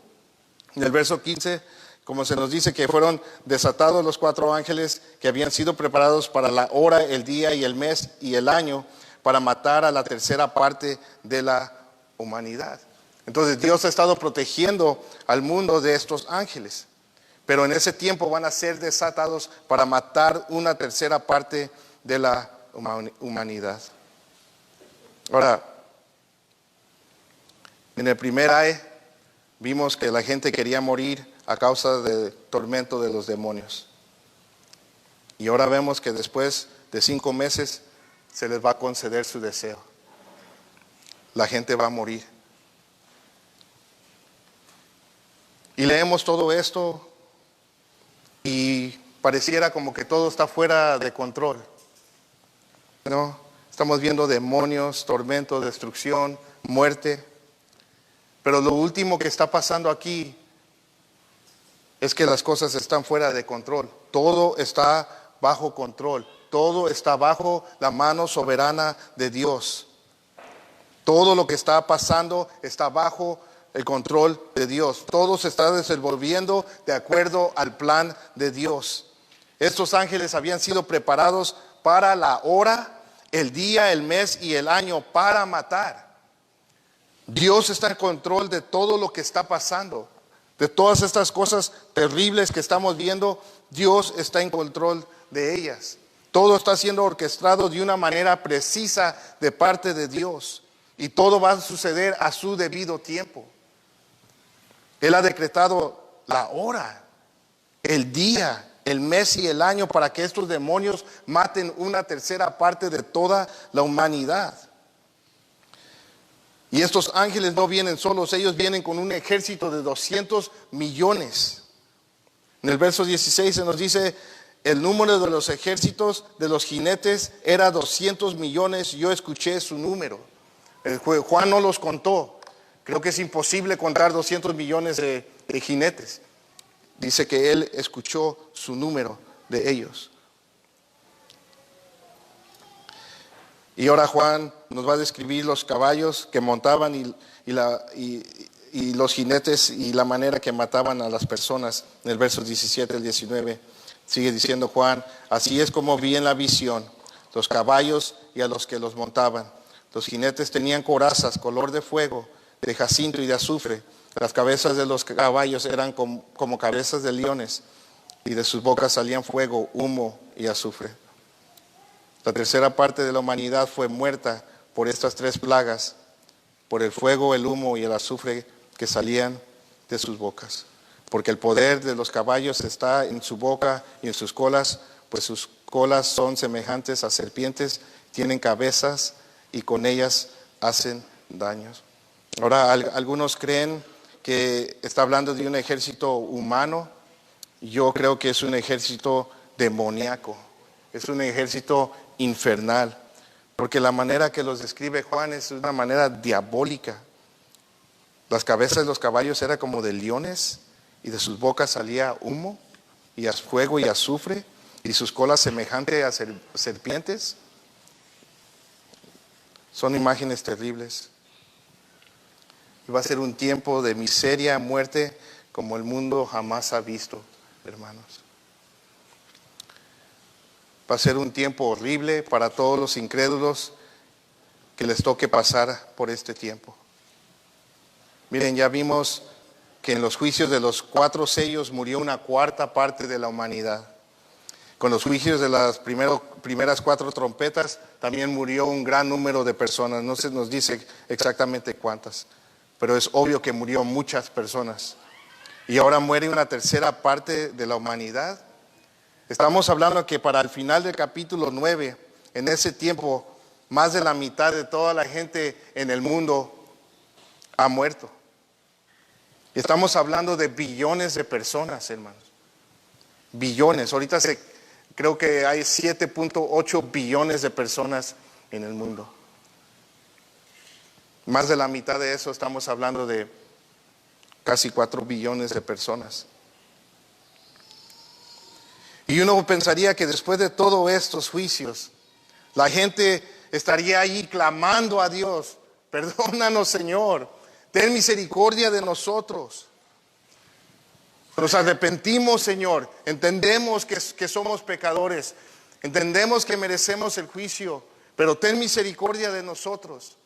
En el verso 15 como se nos dice que fueron desatados los 4 ángeles que habían sido preparados para la hora, el día y el mes y el año para matar a la tercera parte de la humanidad. Entonces Dios ha estado protegiendo al mundo de estos ángeles, pero en ese tiempo van a ser desatados para matar una tercera parte de la humanidad. Ahora, en el primer AE vimos que la gente quería morir a causa del tormento de los demonios. Y ahora vemos que después de 5 meses se les va a conceder su deseo. La gente va a morir. Y leemos todo esto y pareciera como que todo está fuera de control, ¿no? Estamos viendo demonios, tormento, destrucción, muerte. Pero lo último que está pasando aquí es que las cosas están fuera de control. Todo está bajo control. Todo está bajo la mano soberana de Dios. Todo lo que está pasando está bajo el control de Dios. Todo se está desenvolviendo de acuerdo al plan de Dios. Estos ángeles habían sido preparados para la hora, el día, el mes y el año para matar. Dios está en control de todo lo que está pasando. De todas estas cosas terribles que estamos viendo, Dios está en control de ellas. Todo está siendo orquestado de una manera precisa de parte de Dios. Y todo va a suceder a su debido tiempo. Él ha decretado la hora, el día, el mes y el año para que estos demonios maten una tercera parte de toda la humanidad. Y estos ángeles no vienen solos, ellos vienen con un ejército de 200 millones. En el verso 16 se nos dice, el número de los ejércitos de los jinetes era 200 millones, yo escuché su número. Juan no los contó, creo que es imposible contar 200 millones de jinetes. Dice que él escuchó su número de ellos. Y ahora Juan nos va a describir los caballos que montaban y los jinetes y la manera que mataban a las personas. En el verso 17 al 19 sigue diciendo Juan, así es como vi en la visión los caballos y a los que los montaban. Los jinetes tenían corazas, color de fuego, de jacinto y de azufre. Las cabezas de los caballos eran como cabezas de leones y de sus bocas salían fuego, humo y azufre. La tercera parte de la humanidad fue muerta por estas 3 plagas, por el fuego, el humo y el azufre que salían de sus bocas. Porque el poder de los caballos está en su boca y en sus colas, pues sus colas son semejantes a serpientes, tienen cabezas y con ellas hacen daños. Ahora, algunos creen que está hablando de un ejército humano. Yo creo que es un ejército demoníaco, es un ejército infernal, porque la manera que los describe Juan es una manera diabólica. Las cabezas de los caballos eran como de leones y de sus bocas salía humo y fuego y azufre y sus colas semejantes a serpientes. Son imágenes terribles. Y va a ser un tiempo de miseria, muerte, como el mundo jamás ha visto, hermanos. Va a ser un tiempo horrible para todos los incrédulos que les toque pasar por este tiempo. Miren, ya vimos que en los juicios de los 4 sellos murió una cuarta parte de la humanidad. Con los juicios de las primeras 4 trompetas también murió un gran número de personas. No se nos dice exactamente cuántas, pero es obvio que murió muchas personas. Y ahora muere una tercera parte de la humanidad. Estamos hablando que para el final del capítulo 9, en ese tiempo, más de la mitad de toda la gente en el mundo ha muerto. Y estamos hablando de billones de personas, hermanos. Billones. Ahorita creo que hay 7.8 billones de personas en el mundo. Más de la mitad de eso estamos hablando de casi 4 billones de personas. Y uno pensaría que después de todos estos juicios, la gente estaría ahí clamando a Dios, perdónanos Señor, ten misericordia de nosotros. Nos arrepentimos, Señor. Entendemos que somos pecadores. Entendemos que merecemos el juicio. Pero ten misericordia de nosotros.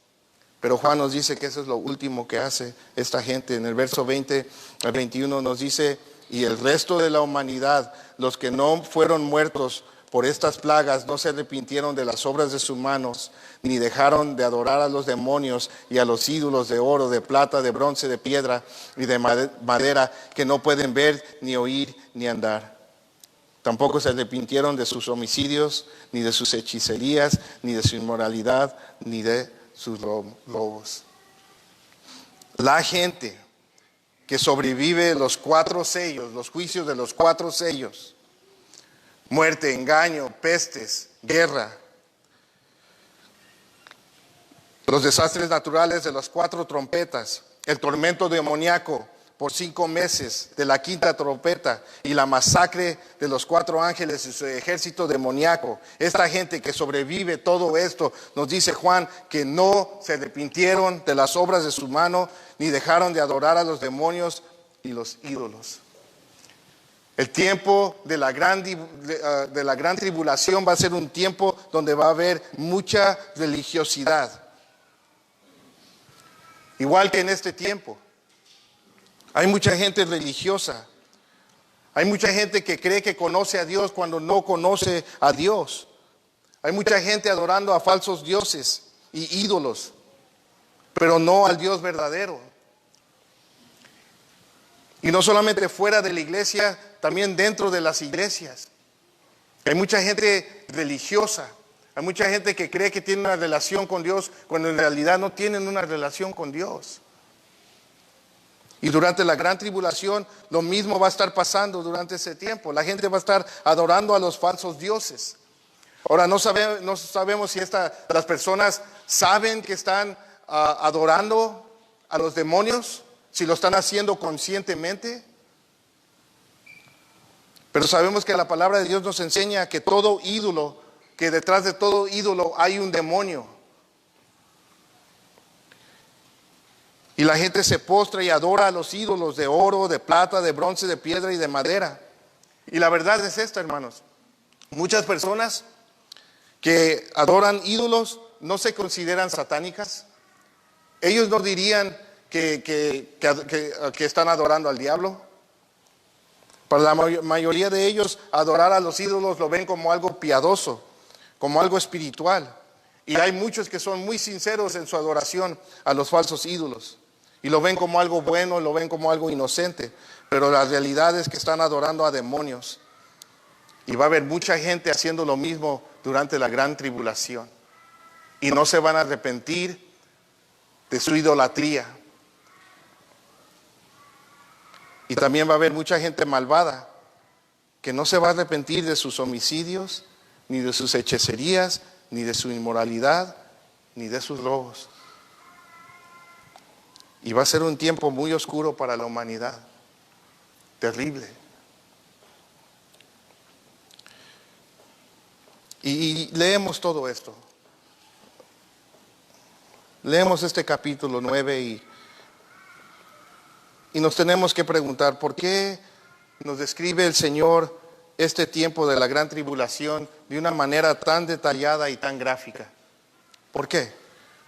Pero Juan nos dice que eso es lo último que hace esta gente. En el verso 20 al 21 nos dice: y el resto de la humanidad, los que no fueron muertos por estas plagas, no se arrepintieron de las obras de sus manos, ni dejaron de adorar a los demonios y a los ídolos de oro, de plata, de bronce, de piedra y de madera, que no pueden ver, ni oír, ni andar. Tampoco se arrepintieron de sus homicidios, ni de sus hechicerías, ni de su inmoralidad, ni de sus lobos. La gente que sobrevive los 4 sellos, los juicios de los 4 sellos, muerte, engaño, pestes, guerra, los desastres naturales de las 4 trompetas, el tormento demoníaco por 5 meses de la 5ª trompeta y la masacre de los 4 ángeles y su ejército demoníaco. Esta gente que sobrevive todo esto, nos dice Juan, que no se arrepintieron de las obras de su mano, ni dejaron de adorar a los demonios y los ídolos. El tiempo de la gran tribulación va a ser un tiempo donde va a haber mucha religiosidad. Igual que en este tiempo. Hay mucha gente religiosa. Hay mucha gente que cree que conoce a Dios cuando no conoce a Dios. Hay mucha gente adorando a falsos dioses y ídolos, pero no al Dios verdadero. Y no solamente fuera de la iglesia, también dentro de las iglesias. Hay mucha gente religiosa. Hay mucha gente que cree que tiene una relación con Dios cuando en realidad no tienen una relación con Dios. Y durante la gran tribulación lo mismo va a estar pasando durante ese tiempo. La gente va a estar adorando a los falsos dioses. Ahora no sabemos si las personas saben que están adorando a los demonios, si lo están haciendo conscientemente. Pero sabemos que la palabra de Dios nos enseña que todo ídolo, que detrás de todo ídolo hay un demonio. Y la gente se postra y adora a los ídolos de oro, de plata, de bronce, de piedra y de madera. Y la verdad es esta, hermanos. Muchas personas que adoran ídolos no se consideran satánicas. Ellos no dirían que están adorando al diablo. Para la mayoría de ellos, adorar a los ídolos lo ven como algo piadoso, como algo espiritual. Y hay muchos que son muy sinceros en su adoración a los falsos ídolos. Y lo ven como algo bueno, lo ven como algo inocente. Pero la realidad es que están adorando a demonios. Y va a haber mucha gente haciendo lo mismo durante la gran tribulación. Y no se van a arrepentir de su idolatría. Y también va a haber mucha gente malvada que no se va a arrepentir de sus homicidios, ni de sus hechicerías, ni de su inmoralidad, ni de sus robos. Y va a ser un tiempo muy oscuro para la humanidad. Terrible. Y leemos todo esto. Leemos este capítulo 9 y nos tenemos que preguntar, ¿por qué nos describe el Señor este tiempo de la gran tribulación de una manera tan detallada y tan gráfica? ¿Por qué?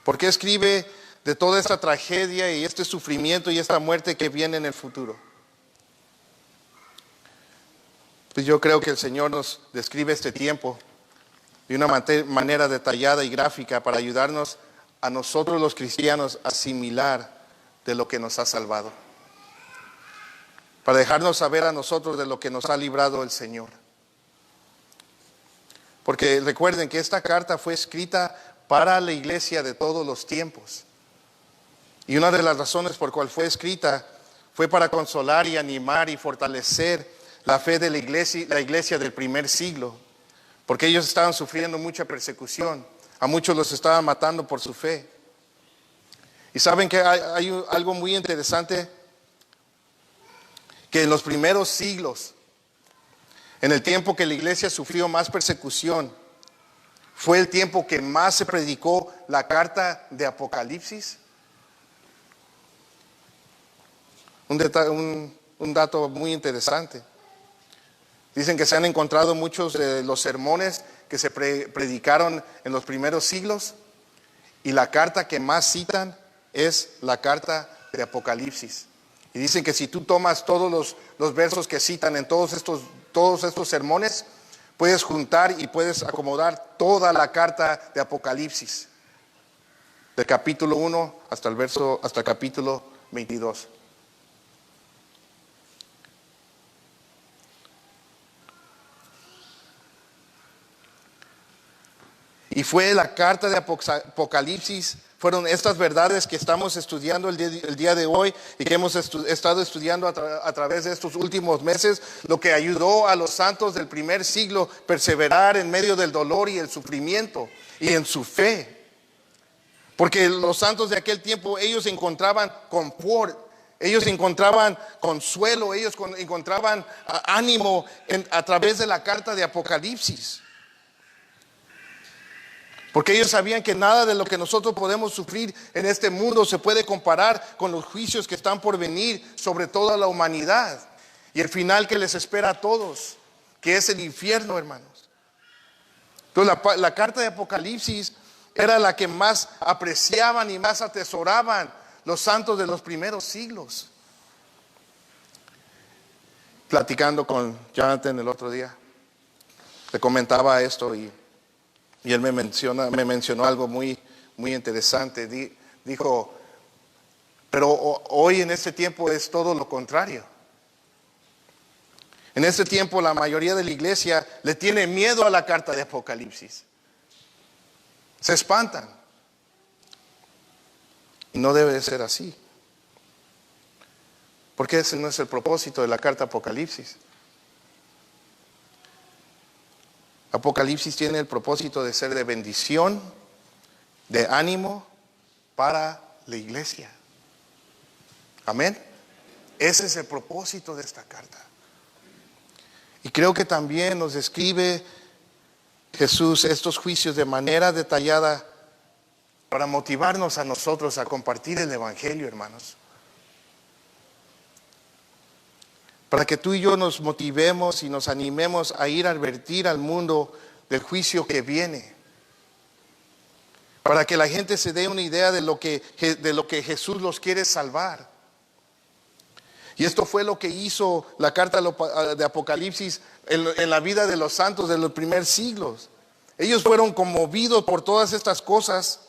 ¿Por qué escribe de toda esta tragedia y este sufrimiento y esta muerte que viene en el futuro? Pues yo creo que el Señor nos describe este tiempo de una manera detallada y gráfica para ayudarnos a nosotros los cristianos a asimilar de lo que nos ha salvado. Para dejarnos saber a nosotros de lo que nos ha librado el Señor. Porque recuerden que esta carta fue escrita para la iglesia de todos los tiempos. Y una de las razones por cual fue escrita fue para consolar y animar y fortalecer la fe de la iglesia del primer siglo. Porque ellos estaban sufriendo mucha persecución. A muchos los estaban matando por su fe. Y saben que hay algo muy interesante, que en los primeros siglos, en el tiempo que la iglesia sufrió más persecución, fue el tiempo que más se predicó la carta de Un un dato muy interesante. Dicen que se han encontrado muchos de los sermones que se predicaron en los primeros siglos, y la carta que más citan es la carta de Apocalipsis. Y dicen que si tú tomas todos los versos que citan en todos estos sermones, puedes juntar y puedes acomodar toda la carta de Apocalipsis, del capítulo 1 hasta el capítulo 22. Y fue la carta de Apocalipsis, fueron estas verdades que estamos estudiando el día de hoy y que hemos estado estudiando a través de estos últimos meses, lo que ayudó a los santos del primer siglo perseverar en medio del dolor y el sufrimiento y en su fe. Porque los santos de aquel tiempo, ellos encontraban confort, ellos encontraban consuelo, ellos encontraban ánimo a través de la carta de Apocalipsis. Porque ellos sabían que nada de lo que nosotros podemos sufrir en este mundo se puede comparar con los juicios que están por venir sobre toda la humanidad y el final que les espera a todos, que es el infierno, hermanos. Entonces la carta de Apocalipsis era la que más apreciaban y más atesoraban los santos de los primeros siglos. Platicando con Jonathan el otro día, le comentaba esto y él me mencionó algo muy, muy interesante. Dijo, pero hoy en este tiempo es todo lo contrario. En este tiempo la mayoría de la iglesia le tiene miedo a la carta de Apocalipsis. Se espantan. Y no debe de ser así. Porque ese no es el propósito de la carta de Apocalipsis. Apocalipsis tiene el propósito de ser de bendición, de ánimo para la iglesia. Amén. Ese es el propósito de esta carta. Y creo que también nos describe Jesús estos juicios de manera detallada para motivarnos a nosotros a compartir el evangelio, hermanos. Para que tú y yo nos motivemos y nos animemos a ir a advertir al mundo del juicio que viene. Para que la gente se dé una idea de lo que Jesús los quiere salvar. Y esto fue lo que hizo la carta de Apocalipsis en la vida de los santos de los primeros siglos. Ellos fueron conmovidos por todas estas cosas,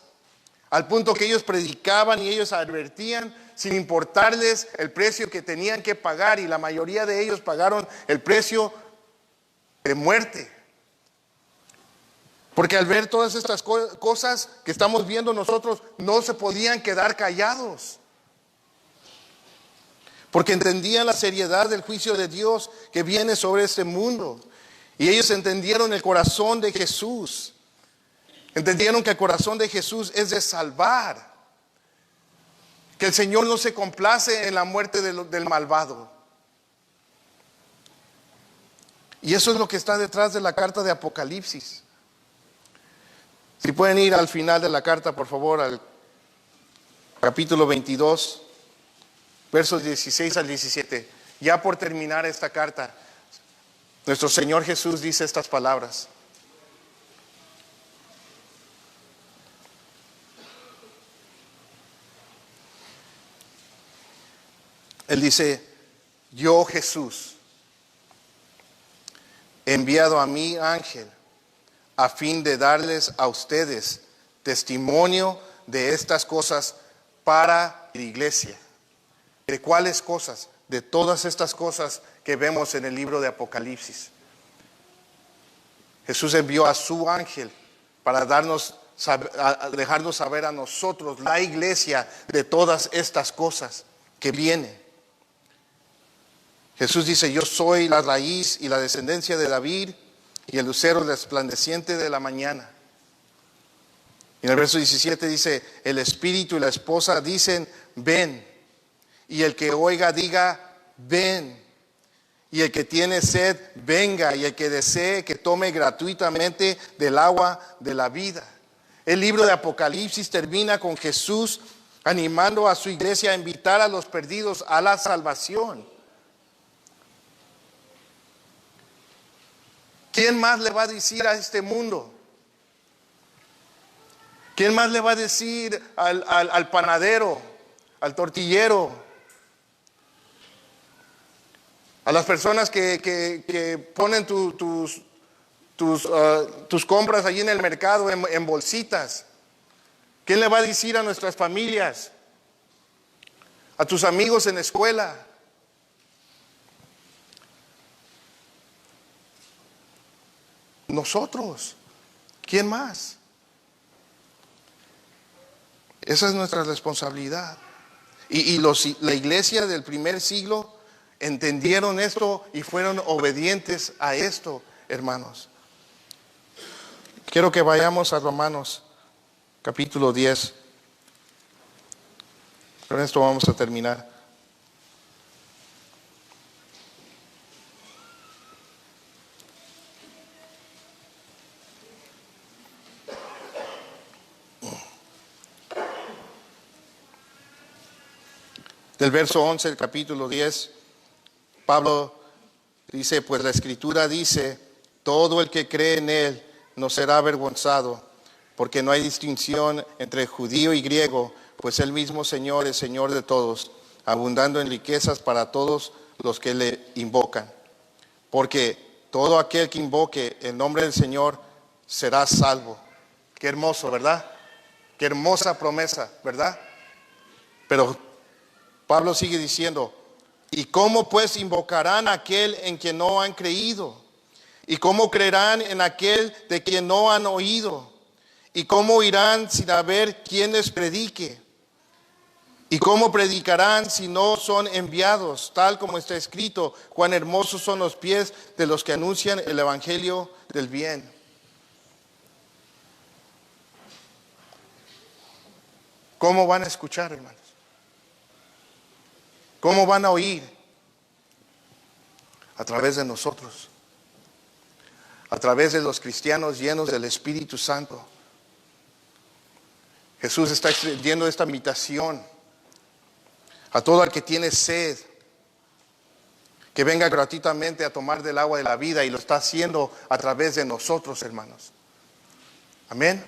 al punto que ellos predicaban y ellos advertían sin importarles el precio que tenían que pagar, y la mayoría de ellos pagaron el precio de muerte. Porque al ver todas estas cosas que estamos viendo nosotros, no se podían quedar callados. Porque entendían la seriedad del juicio de Dios que viene sobre este mundo. Y ellos entendieron el corazón de Jesús. Entendieron que el corazón de Jesús es de salvar. Que el Señor no se complace en la muerte del malvado. Y eso es lo que está detrás de la carta de Apocalipsis. Si pueden ir al final de la carta, por favor, al capítulo 22, versos 16 al 17. Ya por terminar esta carta, nuestro Señor Jesús dice estas palabras. Él dice, yo Jesús, he enviado a mi ángel a fin de darles a ustedes testimonio de estas cosas para la iglesia. ¿De cuáles cosas? De todas estas cosas que vemos en el libro de Apocalipsis. Jesús envió a su ángel para dejarnos saber a nosotros, la iglesia, de todas estas cosas que vienen. Jesús dice, yo soy la raíz y la descendencia de David y el lucero resplandeciente de la mañana. Y en el verso 17 dice, el espíritu y la esposa dicen, ven. Y el que oiga diga, ven. Y el que tiene sed, venga. Y el que desee, que tome gratuitamente del agua de la vida. El libro de Apocalipsis termina con Jesús animando a su iglesia a invitar a los perdidos a la salvación. ¿Quién más le va a decir a este mundo? ¿Quién más le va a decir al panadero, al tortillero, a las personas que ponen tus compras allí en el mercado en bolsitas? ¿Quién le va a decir a nuestras familias, a tus amigos en la escuela? Nosotros. ¿Quién más? Esa es nuestra responsabilidad. Y la iglesia del primer siglo entendieron esto y fueron obedientes a esto, hermanos. Quiero que vayamos a Romanos capítulo 10. Con esto vamos a terminar. Del verso 11 del capítulo 10, Pablo dice, pues la Escritura dice, todo el que cree en Él no será avergonzado, porque no hay distinción entre judío y griego, pues el mismo Señor es Señor de todos, abundando en riquezas para todos los que le invocan. Porque todo aquel que invoque el nombre del Señor será salvo. Qué hermoso, ¿verdad? Qué hermosa promesa, ¿verdad? Pero Pablo sigue diciendo, ¿y cómo pues invocarán a aquel en quien no han creído? ¿Y cómo creerán en aquel de quien no han oído? ¿Y cómo irán sin haber quien les predique? ¿Y cómo predicarán si no son enviados? Tal como está escrito, cuán hermosos son los pies de los que anuncian el evangelio del bien. ¿Cómo van a escuchar, hermanos? ¿Cómo van a oír? A través de nosotros, a través de los cristianos llenos del Espíritu Santo. Jesús está extendiendo esta invitación a todo el que tiene sed, que venga gratuitamente a tomar del agua de la vida, y lo está haciendo a través de nosotros, hermanos. Amén.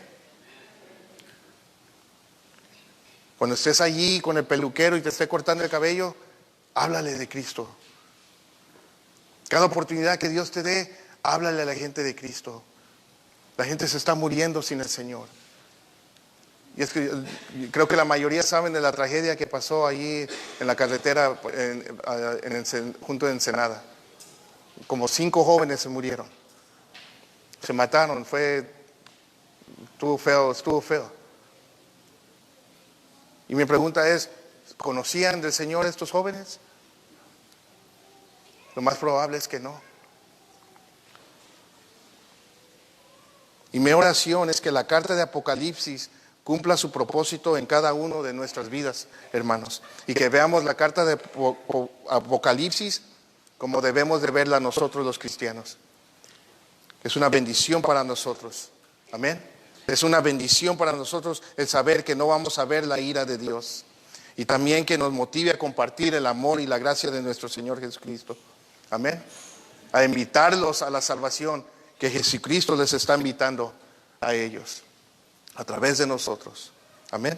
Cuando estés allí con el peluquero y te esté cortando el cabello, háblale de Cristo. Cada oportunidad que Dios te dé, háblale a la gente de Cristo. La gente se está muriendo sin el Señor. Y es que creo que la mayoría saben de la tragedia que pasó allí en la carretera junto a Ensenada. Como 5 jóvenes se murieron. Se mataron. Estuvo feo. Y mi pregunta es, ¿conocían del Señor estos jóvenes? Lo más probable es que no. Y mi oración es que la carta de Apocalipsis cumpla su propósito en cada uno de nuestras vidas, hermanos. Y que veamos la carta de Apocalipsis como debemos de verla nosotros los cristianos. Es una bendición para nosotros. Amén. Es una bendición para nosotros el saber que no vamos a ver la ira de Dios. Y también que nos motive a compartir el amor y la gracia de nuestro Señor Jesucristo. Amén. A invitarlos a la salvación que Jesucristo les está invitando a ellos, a través de nosotros. Amén.